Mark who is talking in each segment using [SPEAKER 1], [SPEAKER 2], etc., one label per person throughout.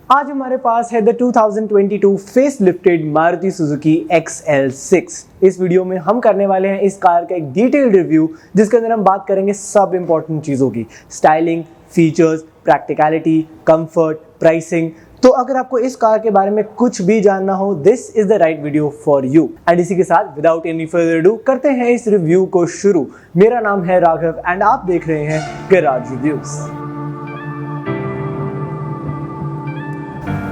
[SPEAKER 1] आज हमारे पास है the 2022 face lifted Maruti Suzuki XL6। इस वीडियो में हम करने वाले हैं इस कार का एक डिटेल्ड रिव्यू, जिसके अंदर हम बात करेंगे सब इंपॉर्टेंट चीज़ों की, styling, features, practicality, comfort, pricing. तो अगर आपको इस कार के बारे में कुछ भी जानना हो, this is the right video for you. And इसी के साथ विदाउट एनी फर्दर डू करते हैं इस रिव्यू को शुरू। मेरा नाम है राघव एंड आप देख रहे हैं garage reviews.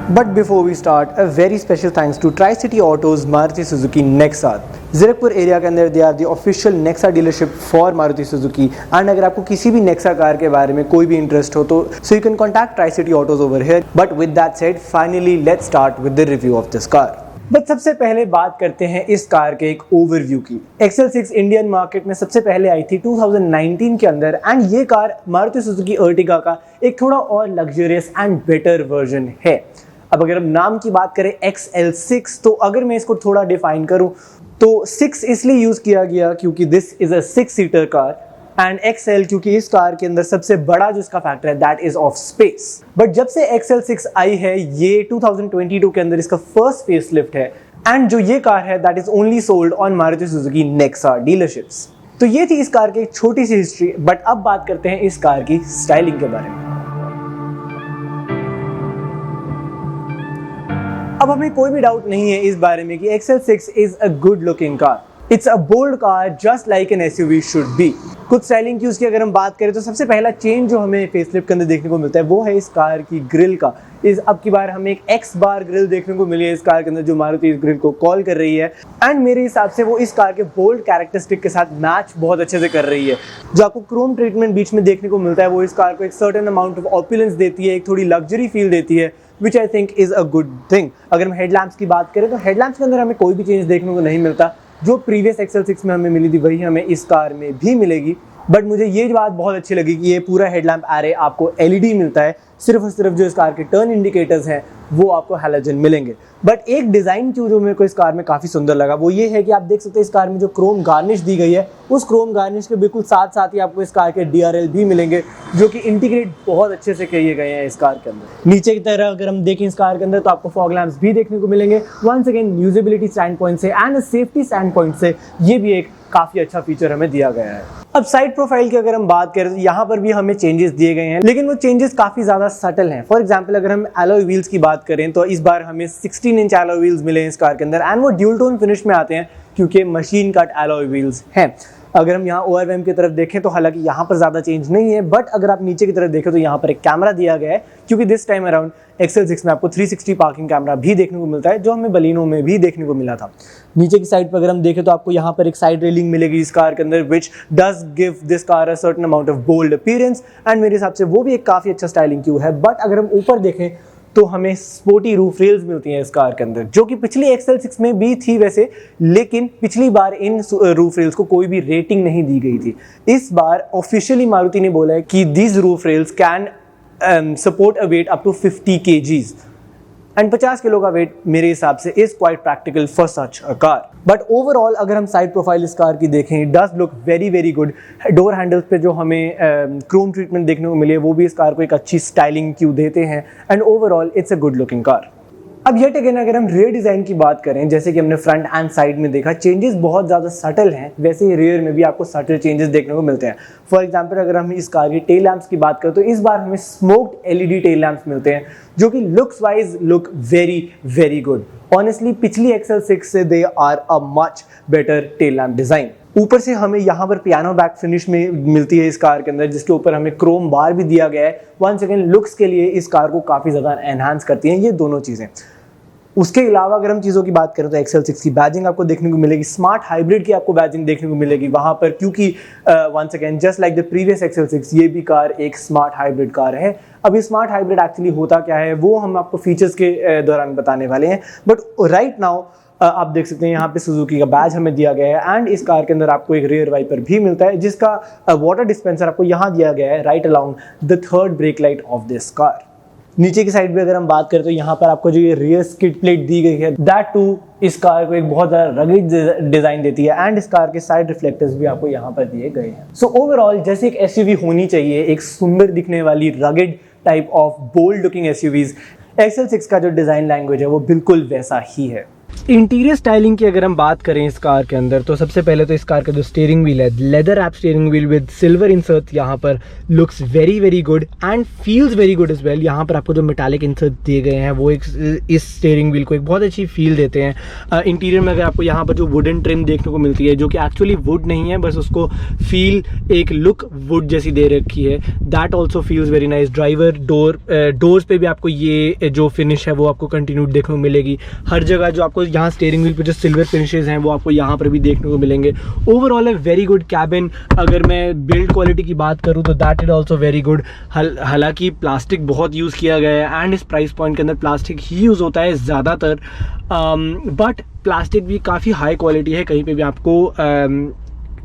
[SPEAKER 1] But before we start, a very special thanks to Tri-City Autos Maruti Suzuki Nexa। Zirakpur area के अंदर they are the official Nexa dealership for Maruti Suzuki. And अगर आपको किसी भी नेक्सा कार के बारे में कोई भी इंटरेस्ट हो तो so you can contact try-city autos over here. But with that said, finally let's start with the review of this car. But सबसे पहले बात करते हैं इस कार के एक ओवरव्यू की। XL6 इंडियन मार्केट में सबसे पहले आई थी 2019 के अंदर, एंड ये कार मारुति सुजुकी अर्टिगा का एक थोड़ा और लग्जरियस एंड बेटर वर्जन है। अब अगर हम नाम की बात करें XL6, तो अगर मैं इसको थोड़ा डिफाइन करूं तो 6 इसलिए यूज किया गया क्योंकि this is a 6 seater car, and XL क्योंकि इस कार के अंदर सबसे बड़ा जो इसका फैक्टर है that is of space. But जब से XL6 आई है, ये 2022 के अंदर इसका फर्स्ट फेसलिफ्ट है, एंड जो ये कार है that is only sold on Maruti Suzuki Nexa dealerships. तो ये थी इस कार की एक छोटी सी हिस्ट्री। बट अब बात करते हैं इस कार की स्टाइलिंग के बारे में। अब हमें कोई भी डाउट नहीं है इस बारे में कि XL6 is a good looking car. It's a bold car just like an SUV should be. कुछ स्टाइलिंग क्यूज की अगर हम बात करें तो सबसे पहला चेंज जो हमें फेसलिफ्ट के अंदर देखने को मिलता है वो है इस कार की ग्रिल का। अब की बार हमें एक X बार ग्रिल देखने को मिली है इस कार के अंदर, जो मारुति इस ग्रिल को कॉल कर रही है। एंड मेरे हिसाब से वो इस कार के बोल्ड कैरेक्टरिस्टिक के साथ मैच बहुत अच्छे से कर रही है। जो आपको क्रोम ट्रीटमेंट बीच में देखने को मिलता है वो इस कार को एक सर्टेन अमाउंट ऑफ ऑपुलेंस देती है, एक थोड़ी लग्जरी फील देती है, which I think is a good thing। अगर हम हेडलैम्प्स की बात करें तो हेडलैम्प्स के अंदर हमें कोई भी चेंज देखने को नहीं मिलता। जो प्रीवियस XL6 में हमें मिली थी वही हमें इस कार में भी मिलेगी। बट मुझे ये बात बहुत अच्छी लगी कि ये पूरा हेडलैम्प एरे आपको LED मिलता है, सिर्फ और सिर्फ जो इस कार के टर्न इंडिकेटर्स हैं वो आपको हैलोजन मिलेंगे। बट एक डिज़ाइन क्यों जो मेरे को इस कार में काफ़ी सुंदर लगा वो ये है कि आप देख सकते हैं इस कार में जो क्रोम गार्निश दी गई है, उस क्रोम गार्निश के बिल्कुल साथ साथ ही आपको इस कार के DRL भी मिलेंगे, जो कि इंटीग्रेट बहुत अच्छे से किए गए हैं इस कार के अंदर। नीचे की तरह अगर हम देखें इस कार के अंदर तो आपको फॉग लैंप्स भी देखने को मिलेंगे। Once again usability stand point से एंड सेफ्टी स्टैंड पॉइंट से ये भी एक काफ़ी अच्छा फीचर हमें दिया गया है। अब साइड प्रोफाइल की अगर हम बात करें तो यहाँ पर भी हमें चेंजेस दिए गए हैं, लेकिन वो चेंजेस काफ़ी ज़्यादा सटल हैं। फॉर एग्जांपल अगर हम एलॉय व्हील्स की बात करें तो इस बार हमें 16 इंच एलॉय व्हील्स मिले हैं इस कार के अंदर, एंड वो ड्यूल टोन फिनिश में आते हैं क्योंकि मशीन कट एलॉय व्हील्स हैं। अगर हम यहाँ ORVM की तरफ देखें तो हालांकि यहाँ पर ज़्यादा चेंज नहीं है, बट अगर आप नीचे की तरफ देखें तो यहाँ पर एक कैमरा दिया गया है, क्योंकि दिस टाइम अराउंड XL6 में आपको 360 पार्किंग कैमरा भी देखने को मिलता है, जो हमें बलिनो में भी देखने को मिला था। नीचे की साइड पर अगर हम देखें तो आपको यहाँ पर एक साइड रेलिंग मिलेगी इस कार के अंदर, which does give this car a certain amount of bold appearance, and मेरे हिसाब से वो भी एक काफ़ी अच्छा स्टाइलिंग क्यू है। बट अगर हम ऊपर देखें तो हमें स्पोर्टी रूफ रेल्स मिलती हैं इस कार के अंदर, जो कि पिछली XL6 में भी थी वैसे, लेकिन पिछली बार इन रूफ रेल्स को कोई भी रेटिंग नहीं दी गई थी। इस बार ऑफिशियली मारुति ने बोला है कि these roof rails can support a weight up to 50 kgs, and 50 kilo का वेट मेरे हिसाब से is quite practical for such a car. But overall अगर हम साइड प्रोफाइल इस कार की देखें, it does look very very good. Door handles पे जो हमें क्रोम ट्रीटमेंट देखने को मिली है वो भी इस कार को एक अच्छी स्टाइलिंग क्यू देते हैं, and overall it's a good looking car. अब येट अगेन अगर हम रियर डिज़ाइन की बात करें, जैसे कि हमने फ्रंट एंड साइड में देखा चेंजेस बहुत ज़्यादा सटल हैं, वैसे ही रियर में भी आपको सटल चेंजेस देखने को मिलते हैं। फॉर एग्जांपल अगर हम इस कार की टेल लैंप्स की बात करें तो इस बार हमें स्मोक्ड LED टेल लैंप्स मिलते हैं, जो कि looks wise look very very good. Honestly पिछली XL6 से they are a much better tail lamp design. ऊपर से हमें यहाँ पर पियानो बैक फिनिश में मिलती है इस कार के अंदर, जिसके ऊपर हमें क्रोम बार भी दिया गया है। वंस अगेन लुक्स के लिए इस कार को काफ़ी ज़्यादा एनहांस करती हैं ये दोनों चीज़ें। उसके अलावा अगर हम चीज़ों की बात करें तो XL6 की बैजिंग आपको देखने को मिलेगी, स्मार्ट हाइब्रिड की आपको बैजिंग देखने को मिलेगी वहाँ पर, क्योंकि once again just like the previous XL6 ये भी कार एक स्मार्ट हाइब्रिड कार है। अब ये स्मार्ट हाइब्रिड एक्चुअली होता क्या है वो हम आपको फीचर्स के दौरान बताने वाले हैं। बट राइट नाउ आप देख सकते हैं यहाँ पे सुजुकी का बैज हमें दिया गया है, एंड इस कार के अंदर आपको एक रियर वाइपर भी मिलता है, जिसका वाटर डिस्पेंसर आपको यहाँ दिया गया है right along the third brake light of this car. नीचे की साइड पे अगर हम बात करें तो यहाँ पर आपको जो ये रियर स्किड प्लेट दी गई है, दैट टू इस कार को एक बहुत ज़्यादा रगेड डिज़ाइन देती है, एंड इस कार के साइड रिफ्लेक्टर्स भी आपको यहाँ पर दिए गए हैं। सो ओवरऑल जैसे एक SUV होनी चाहिए, एक सुंदर दिखने वाली rugged type of bold looking SUVs, XL6 का जो डिज़ाइन लैंग्वेज है वो बिल्कुल वैसा ही है। इंटीरियर स्टाइलिंग की अगर हम बात करें इस कार के अंदर, तो सबसे पहले तो इस कार का जो स्टीयरिंग व्हील है, leather wrap steering wheel with silver insert यहाँ पर looks very very good and feels very good as well. यहाँ पर आपको जो मेटालिक इंसर्ट दिए गए हैं वो इस स्टीयरिंग व्हील को एक बहुत अच्छी फील देते हैं। इंटीरियर में अगर आपको यहाँ पर जो वुडन ट्रिम देखने को मिलती है, जो कि एक्चुअली वुड नहीं है, बस उसको फील एक लुक वुड जैसी दे रखी है, that also feels very nice. Driver doors पे भी आपको ये जो फिनिश है वो आपको कंटिन्यूड देखने को मिलेगी। हर जगह जो आपको यहाँ स्टीयरिंग व्हील पे जो सिल्वर फिनिशेस हैं वो आपको यहाँ पर भी देखने को मिलेंगे। Overall a very good cabin. अगर मैं बिल्ड क्वालिटी की बात करूँ तो that is also very good. हालांकि प्लास्टिक बहुत यूज़ किया गया है एंड इस प्राइस पॉइंट के अंदर प्लास्टिक ही यूज़ होता है ज़्यादातर, बट प्लास्टिक भी काफ़ी हाई क्वालिटी है। कहीं पर भी आपको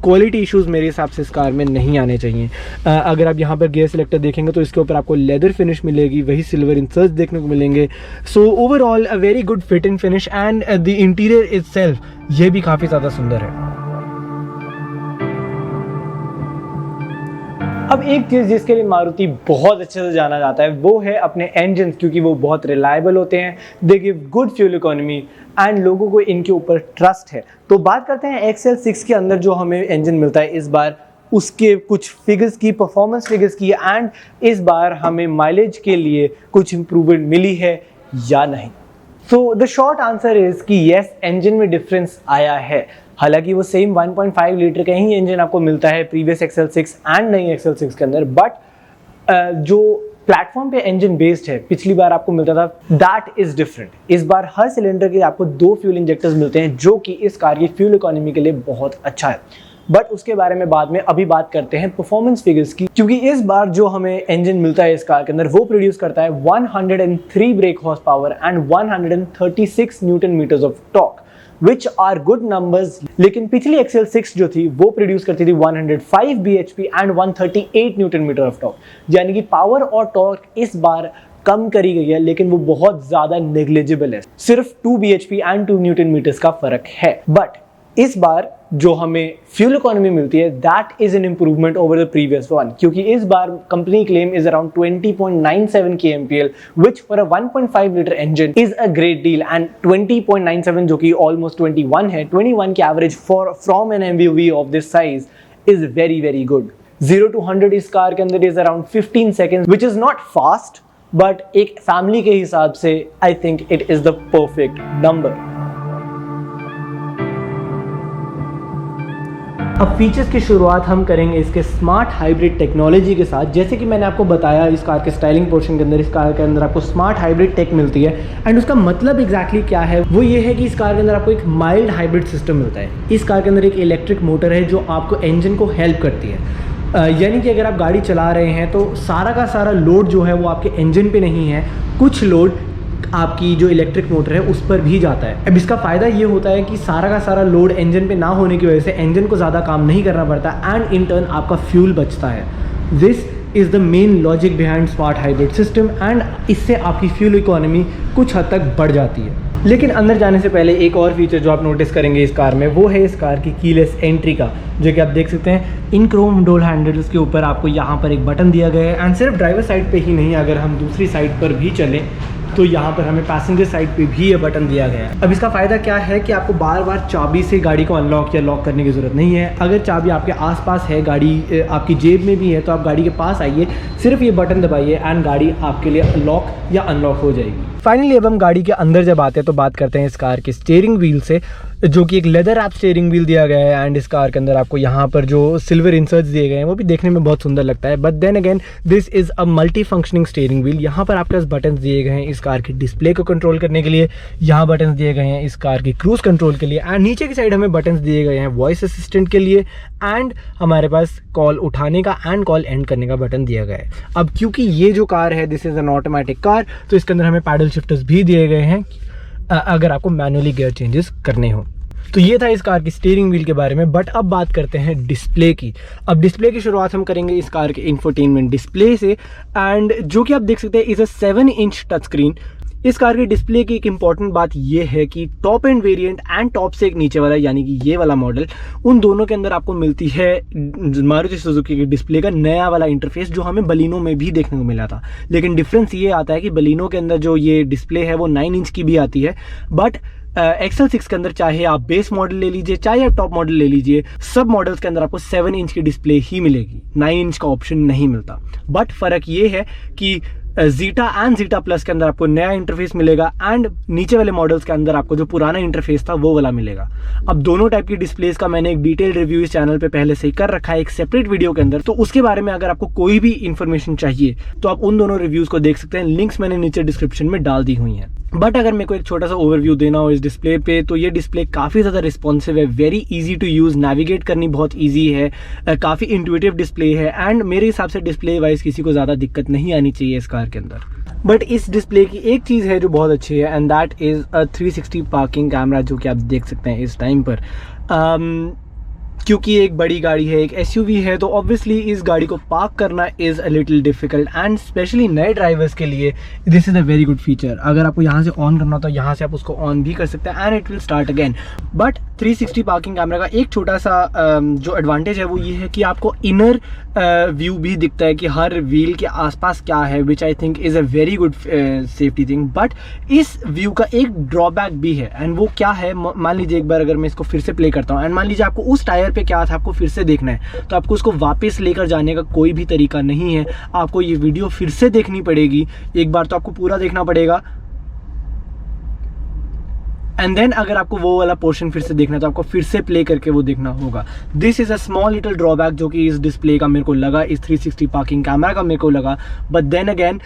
[SPEAKER 1] क्वालिटी इश्यूज़ मेरे हिसाब से इस कार में नहीं आने चाहिए। अगर आप यहाँ पर गियर सिलेक्टर देखेंगे तो इसके ऊपर आपको लेदर फिनिश मिलेगी, वही सिल्वर इंसर्ट्स देखने को मिलेंगे। So overall a very good fit and finish and the interior itself ये भी काफ़ी ज़्यादा सुंदर है। अब एक चीज़ जिसके लिए मारुति बहुत अच्छे से जाना जाता है वो है अपने इंजन, क्योंकि वो बहुत रिलायबल होते हैं, they give good fuel economy and लोगों को इनके ऊपर ट्रस्ट है। तो बात करते हैं XL6 के अंदर जो हमें इंजन मिलता है इस बार, उसके कुछ फिगर्स की, परफॉर्मेंस फिगर्स की, एंड इस बार हमें माइलेज के लिए कुछ इम्प्रूवमेंट मिली है या नहीं। So the short answer is कि येस, इंजन में डिफरेंस आया है। हालांकि वो सेम 1.5 लीटर का ही इंजन आपको मिलता है प्रीवियस XL6 एंड नई XL6 के अंदर, बट जो प्लेटफॉर्म पे इंजन बेस्ड है पिछली बार आपको मिलता था, दैट इज डिफरेंट। इस बार हर सिलेंडर के लिए आपको 2 फ्यूल इंजेक्टर्स मिलते हैं, जो कि इस कार की फ्यूल इकोनॉमी के लिए बहुत अच्छा है। बट उसके बारे में बाद में, अभी बात करते हैं परफॉर्मेंस फिगर्स की, क्योंकि इस बार जो हमें इंजन मिलता है इस कार के अंदर वो प्रोड्यूस करता है 103 brake horse power and 136 newton metres of torque, which are good numbers। लेकिन पिछली XL6 जो थी वो प्रोड्यूस करती थी 105 bhp and 138 newton metre of torque, यानी कि पावर और टॉर्क इस बार कम करी गई है, लेकिन वो बहुत ज्यादा नेग्लिजिबल है, सिर्फ 2 bhp एंड 2 न्यूटन मीटर्स का फर्क है। बट इस बार जो हमें फ्यूल इकोनॉमी मिलती है that is an improvement over the previous one, क्योंकि इस बार company claim is around 20.97 kmpl, which for a 1.5 litre engine is a great deal. And 20.97 जो कि ऑलमोस्ट 21 है, 21 की average for from an MPV of this size is very very good. 0 to 100 इस car के अंदर is around 15 seconds, which is not fast, but एक family के हिसाब से I think it is the perfect number. अब फीचर्स की शुरुआत हम करेंगे इसके स्मार्ट हाइब्रिड टेक्नोलॉजी के साथ। जैसे कि मैंने आपको बताया इस कार के स्टाइलिंग पोर्शन के अंदर, इस कार के अंदर आपको स्मार्ट हाइब्रिड टेक मिलती है एंड उसका मतलब एग्जैक्टली क्या है वो ये है कि इस कार के अंदर आपको एक माइल्ड हाइब्रिड सिस्टम मिलता है। इस कार के अंदर एक इलेक्ट्रिक मोटर है जो आपको इंजन को हेल्प करती है, यानी कि अगर आप गाड़ी चला रहे हैं तो सारा का सारा लोड जो है वो आपके इंजन पे नहीं है, कुछ लोड आपकी जो इलेक्ट्रिक मोटर है उस पर भी जाता है। अब इसका फ़ायदा ये होता है कि सारा का सारा लोड इंजन पे ना होने की वजह से इंजन को ज़्यादा काम नहीं करना पड़ता एंड इन टर्न आपका फ्यूल बचता है। This is the main logic behind smart hybrid system and इससे आपकी फ्यूल इकोनॉमी कुछ हद तक बढ़ जाती है। लेकिन अंदर जाने से पहले एक और फीचर जो आप नोटिस करेंगे इस कार में वो है इस कार की कीलेस एंट्री का, जो कि आप देख सकते हैं इन क्रोम डोर हैंडल्स के ऊपर आपको यहाँ पर एक बटन दिया गया है। एंड सिर्फ ड्राइवर साइड पे ही नहीं, अगर हम दूसरी साइड पर भी चलें तो यहाँ पर हमें पैसेंजर साइड पे भी ये बटन दिया गया है। अब इसका फ़ायदा क्या है कि आपको बार बार चाबी से गाड़ी को अनलॉक या लॉक करने की ज़रूरत नहीं है। अगर चाबी आपके आसपास है, गाड़ी आपकी जेब में भी है, तो आप गाड़ी के पास आइए, सिर्फ ये बटन दबाइए एंड गाड़ी आपके लिए लॉक या अनलॉक हो जाएगी। फाइनली अब हम गाड़ी के अंदर जब आते हैं तो बात करते हैं इस कार के स्टीयरिंग व्हील से, जो कि एक लेदर रैप स्टीयरिंग व्हील दिया गया है एंड इस कार के अंदर आपको यहाँ पर जो सिल्वर इंसर्ट्स दिए गए हैं वो भी देखने में बहुत सुंदर लगता है। But then again this is a multi functioning steering wheel. यहाँ पर आपके पास बटन दिए गए हैं इस कार की डिस्प्ले को कंट्रोल करने के लिए, यहाँ बटन दिए गए हैं इस कार की क्रूज कंट्रोल के लिए एंड नीचे की साइड हमें बटन दिए गए हैं वॉइस असिस्टेंट के लिए एंड हमारे पास कॉल उठाने का एंड कॉल एंड करने का बटन दिया गया है। अब क्योंकि ये जो कार है this is an automatic car, तो इसके अंदर हमें पैडल शिफ्टर्स भी दिए गए हैं अगर आपको मैनुअली गियर चेंजेस करने हो। तो ये था इस कार की स्टीयरिंग व्हील के बारे में। बट अब बात करते हैं डिस्प्ले की। अब डिस्प्ले की शुरुआत हम करेंगे इस कार के इंफोटेनमेंट डिस्प्ले से एंड जो कि आप देख सकते हैं is a 7 inch touch screen. इस कार के डिस्प्ले की एक इंपॉर्टेंट बात ये है कि top end variant and top से एक नीचे वाला यानी कि ये वाला मॉडल, उन दोनों के अंदर आपको मिलती है मारुति सुजुकी के डिस्प्ले का नया वाला इंटरफेस जो हमें बलिनो में भी देखने को मिला था। लेकिन डिफरेंस ये आता है कि बलिनो के अंदर जो ये डिस्प्ले है वो 9 इंच की भी आती है, बट XL6 के अंदर चाहे आप बेस मॉडल ले लीजिए चाहे आप टॉप मॉडल ले लीजिए, सब मॉडल्स के अंदर आपको 7 इंच की डिस्प्ले ही मिलेगी, 9 इंच का ऑप्शन नहीं मिलता। बट फ़र्क ये है कि जीटा एंड जीटा प्लस के अंदर आपको नया इंटरफेस मिलेगा एंड नीचे वाले मॉडल्स के अंदर आपको जो पुराना इंटरफेस था वो वाला मिलेगा। अब दोनों टाइप की डिस्प्लेस का मैंने एक डिटेल रिव्यू इस चैनल पे पहले से ही कर रखा है एक सेपरेट वीडियो के अंदर, तो उसके बारे में अगर आपको कोई भी इंफॉर्मेशन चाहिए तो आप उन दोनों रिव्यूज को देख सकते हैं, लिंक्स मैंने नीचे डिस्क्रिप्शन में डाल दी हुई हैं। बट अगर मेरे को एक छोटा सा ओवरव्यू देना हो इस डिस्प्ले पे, तो ये डिस्प्ले काफ़ी ज़्यादा रिस्पॉन्सिव है, very easy to use, navigate करनी बहुत इजी है, काफ़ी इंट्यूटिव डिस्प्ले है एंड मेरे हिसाब से डिस्प्ले वाइज किसी को ज़्यादा दिक्कत नहीं आनी चाहिए इस कार के अंदर। बट इस डिस्प्ले की एक चीज़ है जो बहुत अच्छी है and that is a 360 parking camera, जो कि आप देख सकते हैं इस टाइम पर। क्योंकि एक बड़ी गाड़ी है, एक SUV है, तो ऑब्वियसली इस गाड़ी को पार्क करना is a little difficult and specially नए ड्राइवर्स के लिए this is a very good feature. अगर आपको यहाँ से ऑन करना हो तो यहाँ से आप उसको ऑन भी कर सकते हैं and it will start again. But 360 parking camera का एक छोटा सा जो एडवांटेज है वो ये है कि आपको इनर व्यू भी दिखता है कि हर व्हील के आसपास क्या है, which I think is a very good safety thing. But इस व्यू का एक ड्रॉबैक भी है एंड वो क्या है, मान लीजिए एक बार अगर मैं इसको फिर से प्ले करता हूँ एंड मान लीजिए आपको उस टायर पे क्या था आपको फिर से देखना है, तो आपको उसको वापस लेकर जाने का कोई भी तरीका नहीं है, आपको ये वीडियो फिर से देखनी पड़ेगी। एक बार तो आपको पूरा देखना पड़ेगा एंड देन अगर आपको वो वाला पोर्शन फिर से देखना है तो आपको फिर से प्ले करके वो देखना होगा। This is a small little drawback जो कि इस डिस्प्ले का मेरे को लगा, इस 360 पार्किंग कैमरा का मेरे को लगा। But then again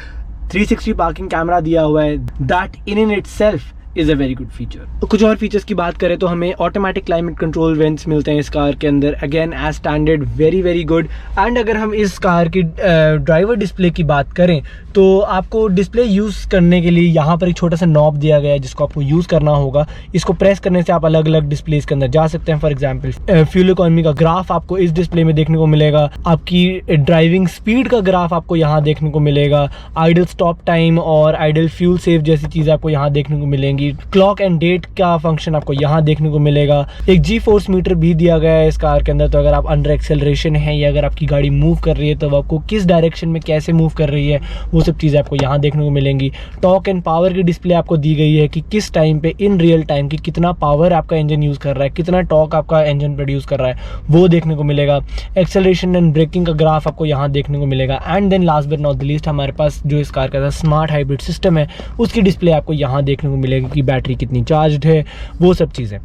[SPEAKER 1] 360 parking camera दिया हुआ है, that in itself is a very good feature. तो कुछ और फीचर्स की बात करें तो हमें ऑटोमेटिक क्लाइमेट कंट्रोल वेंट्स मिलते हैं इस कार के अंदर, again as standard, very very good. And अगर हम इस कार की ड्राइवर डिस्प्ले की बात करें तो आपको डिस्प्ले यूज़ करने के लिए यहाँ पर एक छोटा सा नॉब दिया गया है जिसको आपको यूज़ करना होगा। इसको प्रेस करने से आप अलग अलग डिस्प्लेस के अंदर जा सकते हैं। फॉर एग्जाम्पल फ्यूल इकोनॉमी का ग्राफ आपको इस डिस्प्ले में देखने को मिलेगा, आपकी ड्राइविंग स्पीड का ग्राफ आपको यहाँ देखने को मिलेगा, आइडल स्टॉप टाइम और आइडल फ्यूल सेव जैसी चीज़ें आपको यहाँ देखने को मिलेंगी, क्लॉक एंड डेट का फंक्शन आपको यहाँ देखने को मिलेगा। एक जी फोर्स मीटर भी दिया गया है इस कार के अंदर, तो अगर आप अंडर एक्सेलरेशन है या अगर आपकी गाड़ी मूव कर रही है तो आपको किस डायरेक्शन में कैसे मूव कर रही है वो सब चीज़ें आपको यहाँ देखने को मिलेंगी। टॉर्क एंड पावर की डिस्प्ले आपको दी गई है कि किस टाइम पे इन रियल टाइम की कितना पावर आपका इंजन यूज़ कर रहा है, कितना टॉर्क आपका इंजन प्रोड्यूस कर रहा है वो देखने को मिलेगा। एक्सेलरेशन एंड ब्रेकिंग का ग्राफ आपको यहाँ देखने को मिलेगा। And then last but not the least हमारे पास जो इस कार का स्मार्ट हाइब्रिड सिस्टम है उसकी डिस्प्ले आपको यहाँ देखने को मिलेगी कि बैटरी कितनी चार्ज्ड है, वो सब चीज़ें।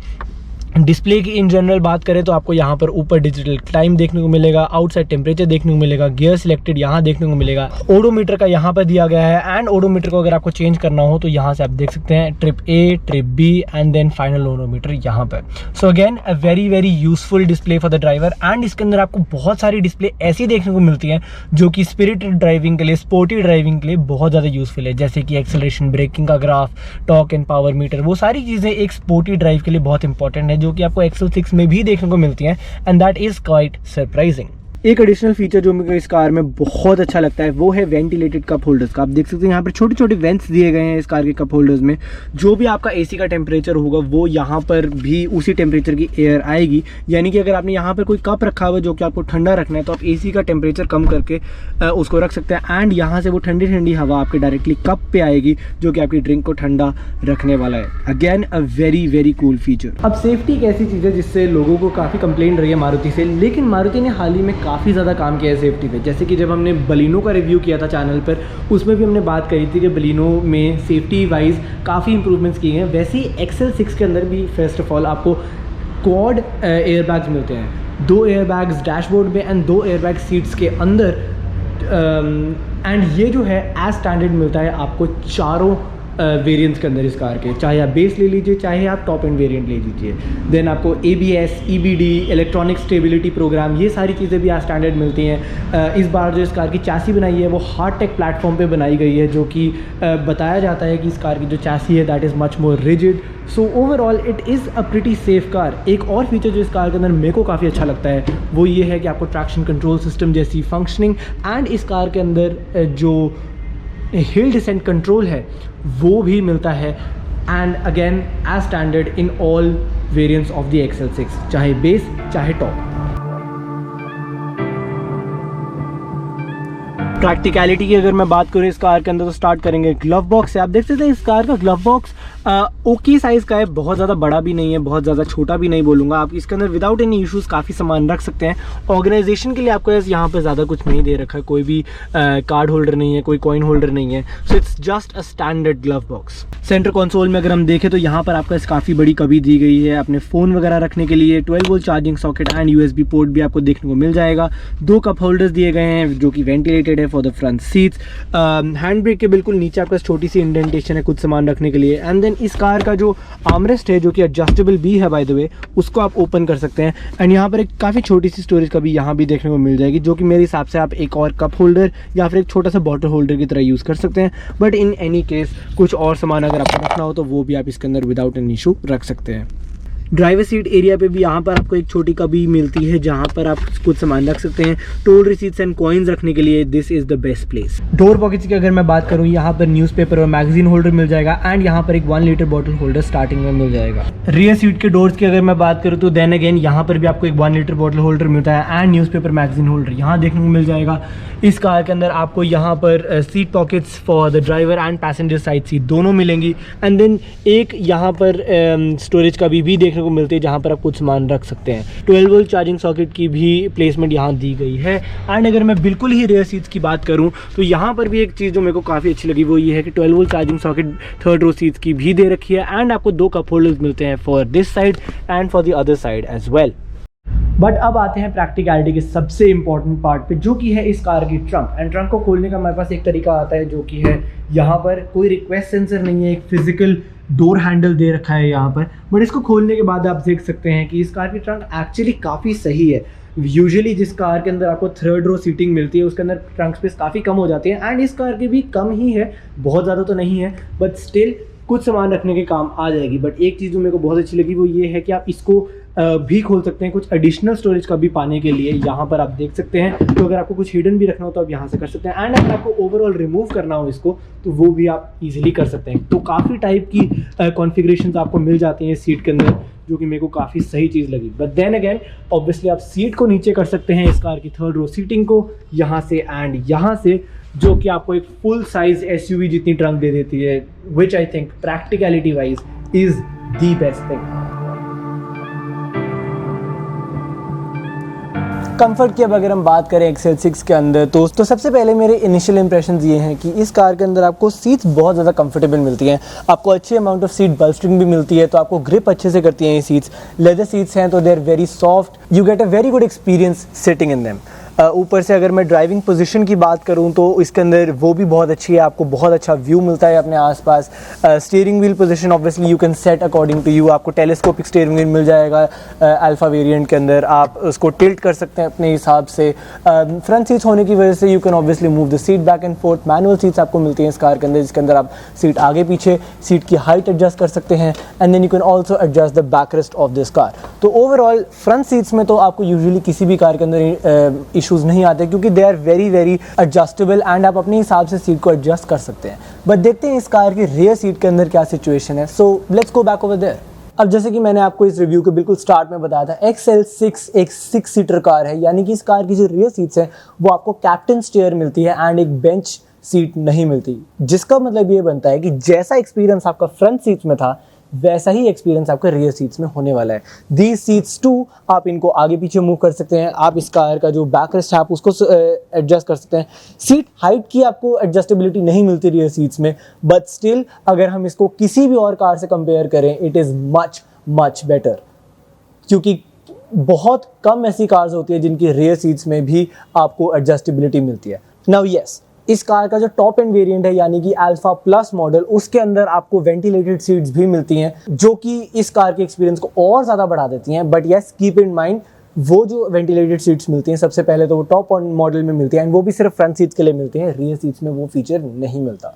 [SPEAKER 1] डिस्प्ले की इन जनरल बात करें तो आपको यहाँ पर ऊपर डिजिटल टाइम देखने को मिलेगा, आउटसाइड टेम्परेचर देखने को मिलेगा, गियर सिलेक्टेड यहाँ देखने को मिलेगा, ओडोमीटर का यहाँ पर दिया गया है एंड ओडोमीटर को अगर आपको चेंज करना हो तो यहाँ से आप देख सकते हैं trip A, trip B and then final odometer यहाँ पर। So again a very very useful display for the driver and इसके अंदर आपको बहुत सारी डिस्प्ले ऐसी देखने को मिलती हैं जो कि स्पिरिटेड ड्राइविंग के लिए, स्पोर्टी ड्राइविंग के लिए बहुत ज़्यादा यूजफुल है, जैसे कि एक्सेलरेशन, ब्रेकिंग का graph, torque and power meter, वो सारी चीज़ें एक स्पोर्टी ड्राइव के लिए बहुत इंपॉर्टेंट है जो कि आपको XL6 में भी देखने को मिलती हैं and that is quite surprising. एक एडिशनल फीचर जो मुझे इस कार में बहुत अच्छा लगता है वो है वेंटिलेटेड कप होल्डर्स का। आप देख सकते हैं यहाँ पर छोटे छोटे वेंट्स दिए गए हैं इस कार के कप होल्डर्स में, जो भी आपका एसी का टेम्परेचर होगा वो यहाँ पर भी उसी टेम्परेचर की एयर आएगी। यानी कि अगर आपने यहाँ पर कोई कप रखा हुआ है जो कि आपको ठंडा रखना है तो आप एसी का टेम्परेचर कम करके उसको रख सकते हैं एंड यहाँ से वो ठंडी ठंडी हवा आपके डायरेक्टली कप पे आएगी जो कि आपकी ड्रिंक को ठंडा रखने वाला है। Again a very very cool feature. अब सेफ्टी एक ऐसी चीज़ है जिससे लोगों को काफ़ी कंप्लेन रही है मारुति से, लेकिन मारुति ने हाल ही में काफ़ी ज़्यादा काम किया है सेफ्टी पे। जैसे कि जब हमने बलिनो का रिव्यू किया था चैनल पर, उसमें भी हमने बात करी थी कि बलिनो में सेफ्टी वाइज काफ़ी इंप्रूवमेंट्स किए हैं। वैसे ही XL6 के अंदर भी फर्स्ट ऑफ ऑल आपको क्वाड एयरबैग्स मिलते हैं, 2 एयरबैग्स डैशबोर्ड में एंड 2 एयरबैग सीट्स के अंदर। एंड ये जो है एज स्टैंडर्ड मिलता है आपको चारों वेरिएंट्स के अंदर इस कार के, चाहे आप बेस ले लीजिए चाहे आप टॉप एंड वेरिएंट ले लीजिए। देन आपको ABS, EBD, electronic stability programme, ये सारी चीज़ें भी आज स्टैंडर्ड मिलती हैं। इस बार जो इस कार की चैसी बनाई है वो हार्ड-टेक प्लेटफॉर्म पे बनाई गई है, जो कि बताया जाता है कि इस कार की जो चैसी है that is much more rigid. So overall it is a pretty safe car. एक और फीचर जो इस कार के अंदर मेरे को काफ़ी अच्छा लगता है वो ये है कि आपको ट्रैक्शन कंट्रोल सिस्टम जैसी फंक्शनिंग एंड इस कार के अंदर जो हिल डिसेंट कंट्रोल है वो भी मिलता है, and again as standard in all variants of the XL6, चाहे बेस चाहे टॉप। प्रैक्टिकलिटी की अगर मैं बात करूँ इस कार के अंदर तो स्टार्ट करेंगे ग्लव बॉक्स से। आप देख सकते हैं इस कार का ग्लव बॉक्स ओके साइज़ का है, बहुत ज़्यादा बड़ा भी नहीं है, बहुत ज़्यादा छोटा भी नहीं बोलूँगा। आप इसके अंदर विदाउट एनी इश्यूज़ काफ़ी सामान रख सकते हैं। ऑर्गेनाइजेशन के लिए आपको यहाँ पे ज़्यादा कुछ नहीं दे रखा है, कोई भी कार्ड होल्डर नहीं है, कोई कॉइन होल्डर नहीं है, so it's just a standard glove box. Centre console में अगर हम देखें तो यहाँ पर आपको काफ़ी बड़ी कभी दी गई है अपने फ़ोन वगैरह रखने के लिए। 12 volt charging socket and USB port भी आपको देखने को मिल जाएगा। 2 कप होल्डर्स दिए गए हैं जो कि वेंटिलेटेड है for the front seats. Hand brake के बिल्कुल नीचे आपका छोटी सी इंडेंटेशन है कुछ सामान रखने के लिए। एंड देन इस कार का जो आर्मरेस्ट है जो कि एडजस्टेबल भी है बाय द वे, उसको आप ओपन कर सकते हैं। एंड यहाँ पर एक काफ़ी छोटी सी स्टोरेज का भी यहाँ भी देखने को मिल जाएगी, जो कि मेरे हिसाब से आप एक और कप होल्डर या फिर एक छोटा सा बॉटल होल्डर की तरह यूज़ कर सकते हैं। बट इन एनी केस कुछ और सामान अगर आपको रखना हो तो वो भी आप इसके अंदर विदाउट एनी इशू रख सकते हैं। ड्राइवर सीट एरिया पे भी यहाँ पर आपको एक छोटी कभी मिलती है जहाँ पर आप कुछ सामान रख सकते हैं। टोल रिसीट्स एंड कॉइन्स रखने के लिए this is the best place. Door pockets की अगर मैं बात करूँ, यहाँ पर न्यूज़पेपर और मैगजीन होल्डर मिल जाएगा एंड यहाँ पर एक 1 लीटर बॉटल होल्डर स्टार्टिंग में मिल जाएगा। रियर सीट के डोर्स की अगर मैं बात करूँ तो देन अगेन यहाँ पर भी आपको एक 1 लीटर बॉटल होल्डर मिलता है एंड न्यूज़पेपर मैगजीन होल्डर यहाँ देखने को मिल जाएगा। इस कार के अंदर आपको यहाँ पर seat pockets for the driver and passenger side seat दोनों मिलेंगी। एंड देन एक यहाँ पर स्टोरेज का भी देखने को मिलती है जहाँ पर कुछ सामान रख सकते हैं। 12 वोल्ट चार्जिंग सॉकेट की भी प्लेसमेंट यहाँ दी गई है। एंड अगर मैं बिल्कुल ही रेयर सीट्स की बात करूँ तो यहाँ पर भी एक चीज़ जो मेरे को काफ़ी अच्छी लगी वो ये है कि 12 volt charging socket 3rd row seats की भी दे रखी है एंड आपको 2 कप होल्डर्स मिलते हैं for this side and for the other side as well. But अब आते हैं प्रैक्टिकलिटी के सबसे इंपॉर्टेंट पार्ट पे, जो कि है इस कार की ट्रंक। एंड ट्रंक को खोलने का हमारे पास एक तरीका आता है जो कि है यहाँ पर कोई रिक्वेस्ट सेंसर नहीं है, एक फिजिकल डोर हैंडल दे रखा है यहाँ पर। बट इसको खोलने के बाद आप देख सकते हैं कि इस कार की ट्रंक एक्चुअली काफ़ी सही है। यूजुअली जिस कार के अंदर आपको 3rd रो सीटिंग मिलती है उसके अंदर ट्रंक स्पेस काफ़ी कम हो जाती है एंड इस कार की भी कम ही है, बहुत ज़्यादा तो नहीं है, बट स्टिल कुछ सामान रखने के काम आ जाएगी। बट एक चीज़ जो मेरे को बहुत अच्छी लगी वो ये है कि आप इसको भी खोल सकते हैं कुछ एडिशनल स्टोरेज का भी पाने के लिए। यहाँ पर आप देख सकते हैं, तो अगर आपको कुछ हिडन भी रखना हो तो आप यहाँ से कर सकते हैं एंड अगर आपको ओवरऑल रिमूव करना हो इसको तो वो भी आप इजीली कर सकते हैं। तो काफ़ी टाइप की कॉन्फ़िगरेशंस आपको मिल जाती हैं इस सीट के अंदर, जो कि मेरे को काफ़ी सही चीज़ लगी। बट देन अगेन ऑब्वियसली आप सीट को नीचे कर सकते हैं इस कार की 3rd रो सीटिंग को यहाँ से एंड यहाँ से, जो कि आपको एक फुल साइज SUV जितनी ट्रंक दे देती है, which I think practicality wise is the best thing. Comfort की अब अगर हम बात करें XL6 के अंदर तो सबसे पहले मेरे इनिशियल इंप्रेशंस ये हैं कि इस कार के अंदर आपको सीट्स बहुत ज़्यादा कंफर्टेबल मिलती हैं। आपको अच्छी अमाउंट ऑफ सीट बल्स्टरिंग भी मिलती है, तो आपको ग्रिप अच्छे से करती हैं ये सीट्स। लेदर सीट्स हैं तो they are very soft, you get a very good experience sitting in them. ऊपर से अगर मैं ड्राइविंग पोजीशन की बात करूं तो इसके अंदर वो भी बहुत अच्छी है, आपको बहुत अच्छा व्यू मिलता है अपने आसपास। Steering wheel position obviously you can set according to you, आपको टेलीस्कोपिक स्टीयरिंग व्हील मिल जाएगा अल्फा वेरिएंट के अंदर, आप उसको टिल्ट कर सकते हैं अपने हिसाब से। फ्रंट सीट्स होने की वजह से you can obviously move the seat back and fourth. Manual seats आपको मिलती हैं इस कार के अंदर, जिसके अंदर आप सीट आगे पीछे सीट की हाइट एडजस्ट कर सकते हैं and then you can also adjust the backrest of this car. तो ओवरऑल फ्रंट सीट्स में तो आपको यूजुअली किसी भी कार के अंदर इशूज़ नहीं आते क्योंकि they are very adjustable and आप अपने हिसाब से सीट को एडजस्ट कर सकते हैं। बट देखते हैं इस कार की रियर सीट के अंदर क्या सिचुएशन है। So let's go back over there. अब जैसे कि मैंने आपको इस रिव्यू के बिल्कुल स्टार्ट में बताया था, XL6 एक 6 सीटर कार है, यानी कि इस कार की जो रियर सीट्स हैं वो आपको कैप्टन स्टेयर मिलती है एंड एक बेंच सीट नहीं मिलती, जिसका मतलब ये बनता है कि जैसा एक्सपीरियंस आपका फ्रंट सीट्स में था वैसा ही एक्सपीरियंस आपका रियर सीट्स में होने वाला है। दीज सीट्स टू आप इनको आगे पीछे मूव कर सकते हैं, आप इस कार का जो बैकरेस्ट है आप उसको एडजस्ट कर सकते हैं। सीट हाइट की आपको एडजस्टेबिलिटी नहीं मिलती रियर सीट्स में, बट स्टिल अगर हम इसको किसी भी और कार से कंपेयर करें it is much much better, क्योंकि बहुत कम ऐसी कार्स होती है जिनकी रियर सीट्स में भी आपको एडजस्टेबिलिटी मिलती है। नाउ यस, इस कार का जो टॉप एंड वेरिएंट है यानी कि अल्फा प्लस मॉडल, उसके अंदर आपको वेंटिलेटेड सीट्स भी मिलती हैं जो कि इस कार के एक्सपीरियंस को और ज़्यादा बढ़ा देती हैं। But yes, keep in mind वो जो वेंटिलेटेड सीट्स मिलती हैं सबसे पहले तो वो टॉप मॉडल में मिलती हैं एंड वो भी सिर्फ फ्रंट सीट्स के लिए मिलती हैं, रियर सीट्स में वो फीचर नहीं मिलता।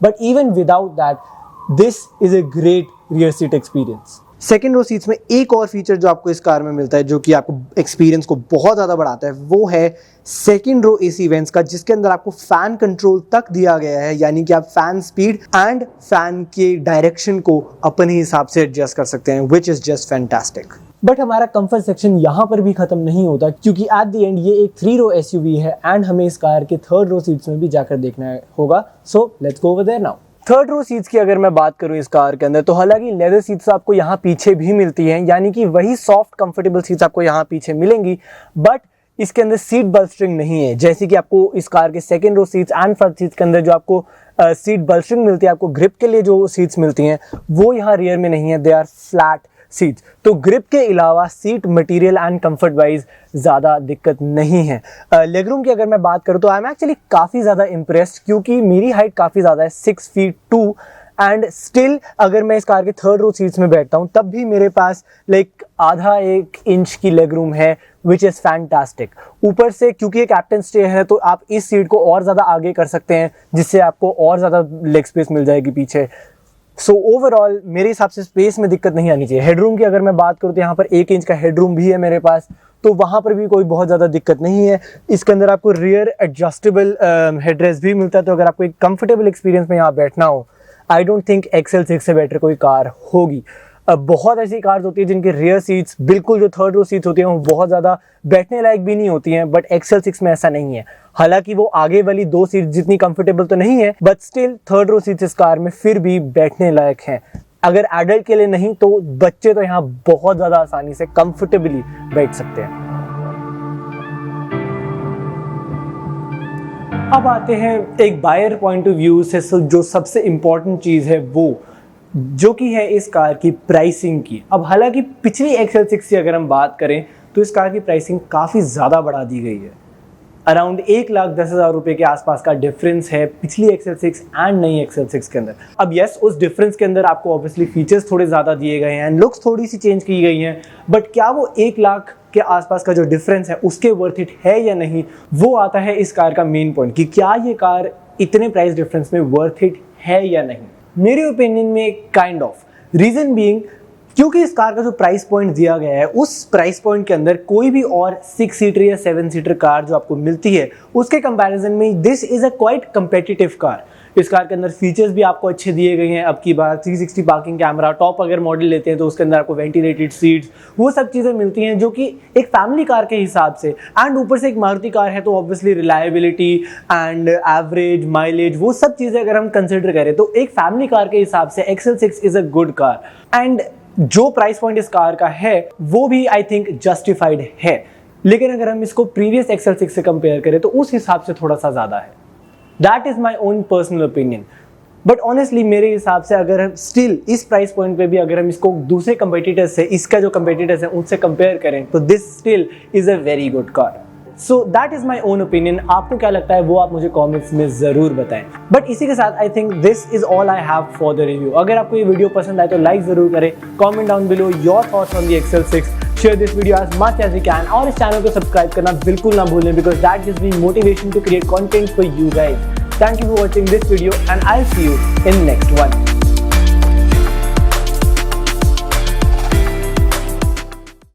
[SPEAKER 1] But even without that this is a great rear seat experience. Second row seats में एक और फीचर जो आपको इस कार में मिलता है जो कि आपको एक्सपीरियंस को बहुत ज़्यादा बढ़ाता है, वो है सेकेंड रो एसी वेंट्स का, जिसके अंदर आपको फैन कंट्रोल तक दिया गया है, यानी कि आप फैन स्पीड एंड फैन के डायरेक्शन को अपने हिसाब से एडजस्ट कर सकते हैं, which is just fantastic. But हमारा कंफर्ट सेक्शन यहाँ पर भी खत्म नहीं होता, क्योंकि एट द एंड ये एक 3 रो एसयूवी है एंड हमें इस कार के थर्ड रो सीट्स में भी जाकर देखना होगा। So let's go over there now. Third row seats की अगर मैं बात करूं इस कार के अंदर, तो हालांकि लेदर सीट्स आपको यहाँ पीछे भी मिलती हैं, यानी कि वही सॉफ्ट कंफर्टेबल सीट्स आपको यहाँ पीछे मिलेंगी, बट इसके अंदर सीट बल्स्टरिंग नहीं है। जैसे कि आपको इस कार के second row seats and front seats के अंदर जो आपको सीट बल्स्टरिंग मिलती है, आपको ग्रिप के लिए जो सीट्स मिलती हैं, वो यहाँ रियर में नहीं है, दे आर फ्लैट सीट्स। तो ग्रिप के अलावा seat material and comfort wise ज़्यादा दिक्कत नहीं है। लेगरूम की अगर मैं बात करूँ तो आई एम एक्चुअली काफ़ी ज़्यादा इम्प्रेस्ड, क्योंकि मेरी हाइट काफ़ी ज़्यादा है, 6 फीट 2, एंड स्टिल अगर मैं इस कार के थर्ड रो सीट्स में बैठता हूँ तब भी मेरे पास लाइक आधा 1 इंच की लेग रूम है, विच इज़ फैंटास्टिक। ऊपर से क्योंकि ये कैप्टन स्टे है तो आप इस सीट को और ज़्यादा आगे कर सकते हैं, जिससे आपको और ज़्यादा लेग स्पेस मिल जाएगी पीछे। सो ओवरऑल मेरे हिसाब से स्पेस में दिक्कत नहीं आनी चाहिए। हेडरूम की अगर मैं बात करूँ तो यहाँ पर 1 इंच का हेडरूम भी है मेरे पास, तो वहाँ पर भी कोई बहुत ज़्यादा दिक्कत नहीं है। इसके अंदर आपको रियर एडजस्टेबल हेडरेस्ट भी मिलता है, तो अगर आपको एक कंफर्टेबल एक्सपीरियंस में यहाँ बैठना हो, आई डोंट थिंक XL6 से बेटर कोई कार होगी। बहुत ऐसी कार्स होती है जिनके रियर सीट्स बिल्कुल जो थर्ड रो सीट्स होती हैं वो बहुत ज़्यादा बैठने लायक भी नहीं होती हैं, बट XL6 में ऐसा नहीं है। हालांकि वो आगे वाली 2 सीट जितनी कंफर्टेबल तो नहीं है, but still third row seats इस कार में फिर भी बैठने लायक हैं। अगर एडल्ट के लिए नहीं तो बच्चे तो यहाँ बहुत ज़्यादा आसानी से कंफर्टेबली बैठ सकते हैं। अब आते हैं एक बायर पॉइंट ऑफ व्यू से, जो सबसे इंपॉर्टेंट चीज़ है वो जो कि है इस कार की प्राइसिंग की। अब हालांकि पिछली XL6 से अगर हम बात करें तो इस कार की प्राइसिंग काफ़ी ज़्यादा बढ़ा दी गई है। अराउंड 1,10,000 रुपये के आसपास का डिफरेंस है पिछली XL6 एंड नई XL6 के अंदर। अब यस, उस डिफरेंस के अंदर आपको ऑब्वियसली फीचर्स थोड़े ज़्यादा दिए गए हैं एंड लुक्स थोड़ी सी चेंज की गई हैं, बट क्या वो 1 लाख के आसपास का जो डिफरेंस है उसके वर्थ इट है या नहीं, वो आता है इस कार का मेन पॉइंट कि क्या ये कार इतने प्राइस डिफरेंस में वर्थ इट है या नहीं। मेरे ओपिनियन में काइंड ऑफ, रीजन बीइंग क्योंकि इस कार का जो प्राइस पॉइंट दिया गया है उस प्राइस पॉइंट के अंदर कोई भी और 6 सीटर या 7 सीटर कार जो आपको मिलती है उसके कंपैरिजन में this is a quite competitive car. इस कार के अंदर फीचर्स भी आपको अच्छे दिए गए हैं। अब की बार 360 पार्किंग कैमरा, टॉप अगर मॉडल लेते हैं तो उसके अंदर आपको वेंटिलेटेड सीट्स, वो सब चीज़ें मिलती हैं जो कि एक फैमिली कार के हिसाब से, एंड ऊपर से एक मारुति कार है तो obviously reliability and average mileage, वो सब चीज़ें अगर हम कंसिडर करें तो एक फैमिली कार के हिसाब से XL6 is a good car. And जो प्राइस पॉइंट इस कार का है वो भी आई थिंक जस्टिफाइड है, लेकिन अगर हम इसको प्रीवियस XL6 से कंपेयर करें तो उस हिसाब से थोड़ा सा ज़्यादा है। That is my own personal opinion. But honestly मेरे हिसाब से अगर हम स्टिल इस प्राइस पॉइंट पे भी अगर हम इसको दूसरे कंपेटिटर्स से, इसका जो कंपेटिटर्स है उनसे कंपेयर करें तो this still is a very good car. So that is my own opinion. आपको क्या लगता है वो आप मुझे कॉमेंट्स में ज़रूर बताएं। बट इसी के साथ I think this is all I have for the review. अगर आपको ये वीडियो पसंद आए तो लाइक ज़रूर करें, comment down below your thoughts on the XL6, share this video as much as you can, और इस चैनल को सब्सक्राइब करना बिल्कुल ना भूलें, because that gives me motivation to create content for you guys. Thank you for watching this video and I'll see you in the next one.